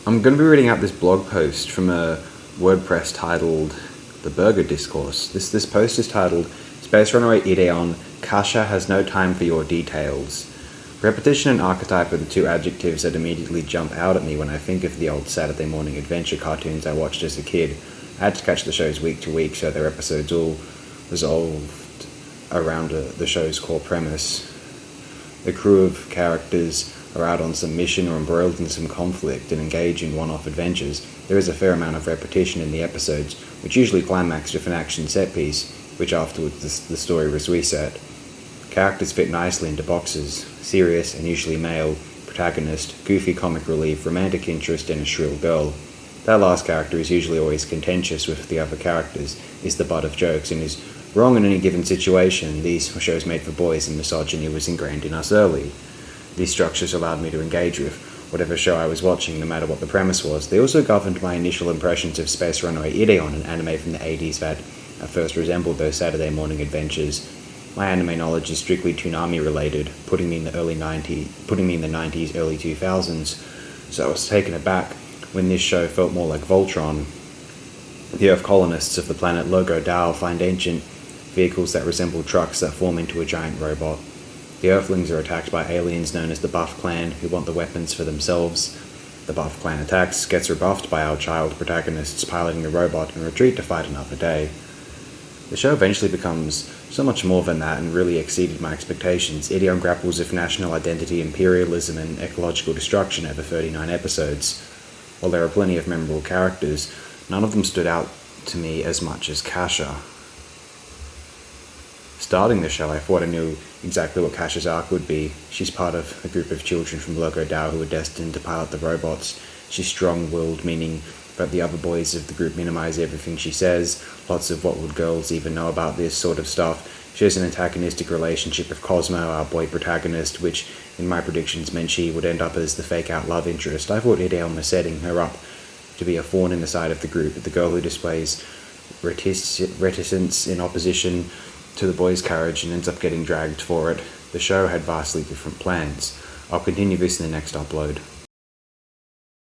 I'm going to be reading out this blog post from a WordPress titled The Burger Discourse. This post is titled Space Runaway Ideon, Kasha has no time for your details. Repetition and archetype are the two adjectives that immediately jump out at me when I think of the old Saturday morning adventure cartoons I watched as a kid. I had to catch the shows week to week, so their episodes all resolved around the show's core premise. The crew of characters are out on some mission or embroiled in some conflict and engage in one-off adventures. There is a fair amount of repetition in the episodes, which usually climax with an action set piece, which afterwards the story was reset. Characters fit nicely into boxes: serious and usually male protagonist, goofy comic relief, romantic interest, and a shrill girl. That last character is usually always contentious with the other characters, is the butt of jokes, and is wrong in any given situation. These were shows made for boys, and misogyny was ingrained in us early. These structures allowed me to engage with whatever show I was watching, no matter what the premise was. They also governed my initial impressions of Space Runaway Ideon, an anime from the 80s that at first resembled those Saturday morning adventures. My anime knowledge is strictly Toonami related, putting me in the 90s, early 2000s, so I was taken aback when this show felt more like Voltron. The Earth colonists of the planet Logo Dao find ancient vehicles that resemble trucks that form into a giant robot. The Earthlings are attacked by aliens known as the Buff Clan, who want the weapons for themselves. The Buff Clan attacks, gets rebuffed by our child protagonists piloting a robot, and retreat to fight another day. The show eventually becomes so much more than that and really exceeded my expectations. Ideon grapples with national identity, imperialism, and ecological destruction over 39 episodes. While there are plenty of memorable characters, none of them stood out to me as much as Kasha. Starting the show, I thought I knew exactly what Kasha's arc would be. She's part of a group of children from Logo Dao who are destined to pilot the robots. She's strong-willed, meaning that the other boys of the group minimize everything she says. Lots of what would girls even know about this sort of stuff. She has an antagonistic relationship with Cosmo, our boy protagonist, which in my predictions meant she would end up as the fake-out love interest. I thought Ideon was setting her up to be a thorn in the side of the group, the girl who displays reticence in opposition to the boy's courage and ends up getting dragged for it. The show had vastly different plans. I'll continue this in the next upload.